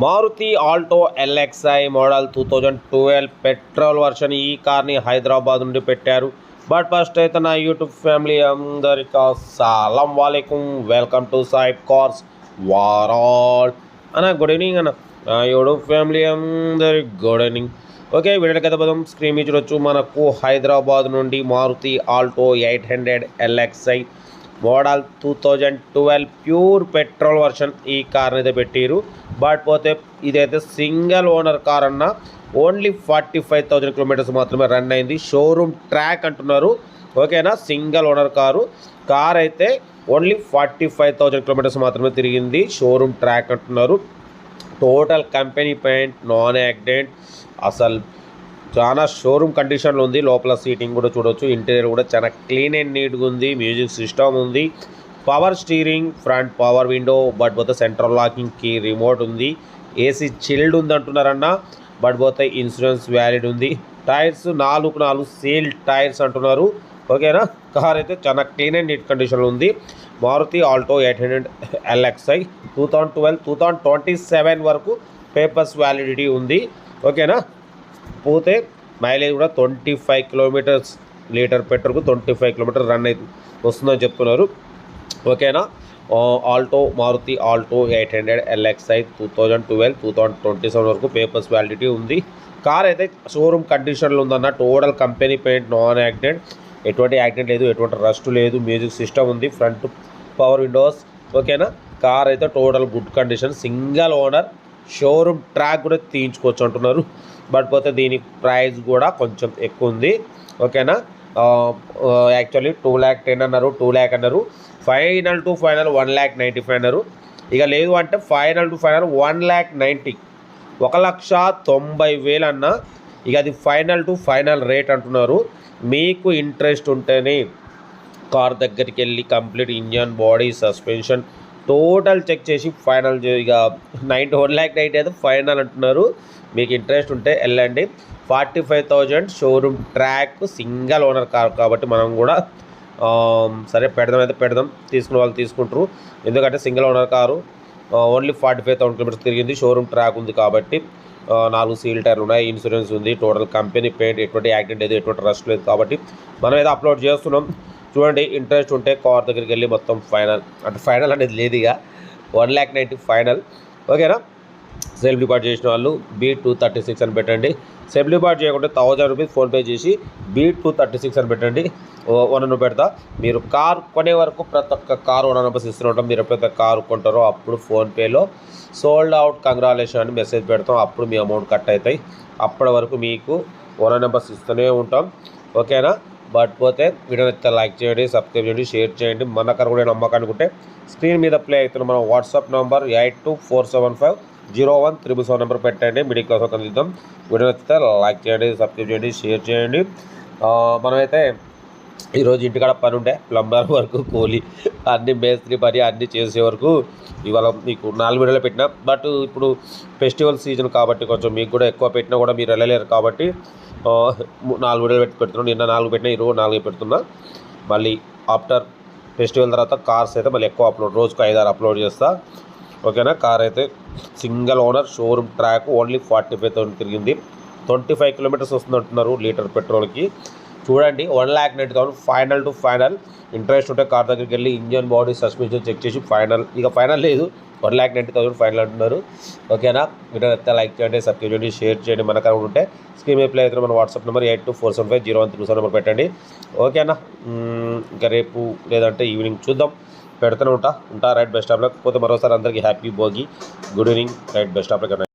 Maruti Alto LXI model 2012 petrol version ఈ కార్ని హైదరాబాద్ నుండి పెట్టారు. బట్ ఫస్ట్ అయితే నా యూట్యూబ్ ఫ్యామిలీ అందరికీ అస్సలం వాలేకుం, వెల్కమ్ టు సాయిబ్ కార్స్ వారాల్ అన్న. గుడ్ ఈవినింగ్ అన్న. నా యూట్యూబ్ ఫ్యామిలీ అందరికి గుడ్ ఈవినింగ్. ఓకే, వీడియోకి అయితే పదం స్క్రీన్ మీద చూడొచ్చు. మనకు హైదరాబాద్ నుండి Maruti Alto 800 LXI model 2012 pure petrol version ఈ కార్ని అయితే పెట్టారు. బట్ పోతే ఇదైతే సింగిల్ ఓనర్ కార్ అన్న. ఓన్లీ 45,000 కిలోమీటర్స్ మాత్రమే రన్ అయింది. షోరూమ్ ట్రాక్ అంటున్నారు. ఓకేనా, సింగిల్ ఓనర్ కార్ అయితే ఓన్లీ 45,000 కిలోమీటర్స్ మాత్రమే తిరిగింది. షోరూమ్ ట్రాక్ అంటున్నారు. Total company paint, non accident, అసలు చాలా షోరూమ్ కండిషన్లో ఉంది. లోపల సీటింగ్ కూడా చూడవచ్చు. ఇంటీరియర్ కూడా చాలా క్లీన్ అండ్ నీట్గా ఉంది. మ్యూజిక్ సిస్టమ్ ఉంది, power steering, front power window, but పోతే సెంట్రల్ లాకింగ్ కీ, రిమోట్ ఉంది, ఏసీ చిల్డ్ ఉంది అంటున్నారన్న. బట్ పోతే ఇన్సూరెన్స్ వ్యాలిడ్ ఉంది. టైర్స్ 4 సీల్ టైర్స్ అంటున్నారు. ఓకేనా, కార్ అయితే చాలా క్లీన్ అండ్ నీట్ కండిషన్లో ఉంది. మారుతి ఆల్టో 800 ఎల్ఎక్స్ఐ 2012-2027 వరకు పేపర్స్ వ్యాలిడిటీ ఉంది. ఓకేనా, పోతే మైలేజ్ కూడా 25 కిలోమీటర్స్, లీటర్ పెట్రోల్కు 25 కిలోమీటర్ రన్ అయితే వస్తుందని చెప్తున్నారు. ఓకేనా, మారుతి ఆల్టో 800 ఎల్ఎక్స్ఐ 2012-2027 వరకు పేపర్స్ వ్యాలిడిటీ ఉంది. కార్ అయితే షోరూమ్ కండిషన్లో ఉందన్న. Total company paint, non accident, ఎటువంటి యాక్సిడెంట్ లేదు, ఎటువంటి రస్ట్ లేదు, మ్యూజిక్ సిస్టమ్ ఉంది, ఫ్రంట్ పవర్ విండోస్. ఓకేనా, కార్ అయితే total good condition, single owner, showroom track కూడా తీయించుకోవచ్చు అంటున్నారు. బట్ పోతే దీని ప్రైస్ కూడా కొంచెం ఎక్కువ ఉంది. ఓకేనా, యాక్చువల్లీ 2,10,000 అన్నారు, 2,00,000 అన్నారు. ఫైనల్ 1,90,000 అన్నారు. ఇక లేదు అంటే ఫైనల్ 1,90,000, 1,90,000 అన్న. ఇక అది ఫైనల్ రేట్ అంటున్నారు. మీకు ఇంట్రెస్ట్ ఉంటేనే కార్ దగ్గరికి వెళ్ళి complete engine, body, suspension total check చేసి ఫైనల్ ఇక 1,90,000 అయితే ఫైనల్ అంటున్నారు. మీకు ఇంట్రెస్ట్ ఉంటే వెళ్ళండి. 45,000 showroom track, single owner car కాబట్టి మనం కూడా సరే పెడదాం, తీసుకునే వాళ్ళు తీసుకుంటారు. ఎందుకంటే single owner car, only 45,000 kilometres తిరిగింది. షోరూమ్ ట్రాక్ ఉంది కాబట్టి 4 సీల్ టైర్లు ఉన్నాయి, ఇన్సూరెన్స్ ఉంది, టోటల్ కంపెనీ పెయింట్, ఎటువంటి యాక్సిడెంట్ లేదు, ఎటువంటి రస్ట్ లేదు కాబట్టి మనం ఏదో అప్లోడ్ చేస్తున్నాం. చూడండి, ఇంట్రెస్ట్ ఉంటే కార్ దగ్గరికి వెళ్ళి మొత్తం ఫైనల్ అనేది లేదు, ఇక 1,90,000 ఫైనల్. ఓకేనా, సెల్ఫ్ డిపాజిట్ చేసిన వాళ్ళు B236 అని పెట్టండి. సెల్ఫ్ డిపాజిట్ చేయకుంటే 1,000 రూపీస్ ఫోన్పే చేసి B236 అని పెట్టండి. 1 పెడతా. మీరు కార్ కొనే వరకు ప్రతి ఒక్క కారు 1 నెంబర్స్ ఇస్తుంటాం. మీరు ఎప్పుడైతే కారు కొంటారో అప్పుడు ఫోన్పేలో సోల్డ్ అవుట్ కంగ్రాచులేషన్ అని మెసేజ్ పెడతాం. అప్పుడు మీ అమౌంట్ కట్ అవుతాయి. అప్పటి వరకు మీకు 1 నెంబర్స్ ఇస్తూనే ఉంటాం. ఓకేనా, బట్ పోతే వీడియోని లైక్ చేయండి, సబ్స్క్రైబ్ చేయండి, షేర్ చేయండి. మన కారు కూడా నమ్మకానుకుంటే స్క్రీన్ మీద ప్లే అవుతున్న మన వాట్సాప్ నెంబర్ 8247501777 నెంబర్ పెట్టండి. మిడిల్ క్లాస్ ఒక ఇద్దాం. వీడియో నచ్చితే లైక్ చేయండి, సబ్స్క్రైబ్ చేయండి, షేర్ చేయండి. మనమైతే ఈరోజు ఇంటికాడ పని ఉండే, ప్లంబర్ వరకు, కూలీ, అన్ని మేస్త్రి పని అన్నీ చేసే వరకు ఇవాళ మీకు 4 వీడియోలు పెట్టినా. బట్ ఇప్పుడు ఫెస్టివల్ సీజన్ కాబట్టి కొంచెం మీకు కూడా ఎక్కువ పెట్టినా కూడా మీరు వెళ్ళలేరు కాబట్టి 4 వీడియోలు పెడుతున్నాను. నిన్న 4 పెట్టినా, ఈరోజు 4 పెడుతున్నా. మళ్ళీ ఆఫ్టర్ ఫెస్టివల్ తర్వాత కార్స్ అయితే మళ్ళీ ఎక్కువ అప్లోడ్, రోజుకు 5-6 అప్లోడ్ చేస్తా. ఓకేనా, కార్ అయితే single owner, showroom track, only 45,000 తిరిగింది. 25 కిలోమీటర్స్ వస్తుంది అంటున్నారు లీటర్ పెట్రోల్కి. చూడండి, 1,90,000 ఫైనల్. ఇంట్రెస్ట్ ఉంటే కార్ దగ్గరికి వెళ్ళి ఇంజన్, బాడీ, సస్పెన్షన్ చెక్ చేసి ఫైనల్ లేదు, 1,90,000 ఫైనల్ అంటున్నారు. ఓకేనా, వీడియో అయితే లైక్ చేయండి, సబ్స్క్రైబ్ చేయండి, షేర్ చేయండి. మన కార్ ఉంటే స్క్రీన్ మీద ప్లే అవుతున్న మన వాట్సాప్ నెంబర్ 82475013 నెంబర్ పెట్టండి. ఓకేనా, ఇంకా రేపు లేదంటే ఈవినింగ్ చూద్దాం, పెడుతూనే ఉంటా. Right best of luck. పోతే మరోసారి అందరికీ happy Bhogi, good evening, right best of luck.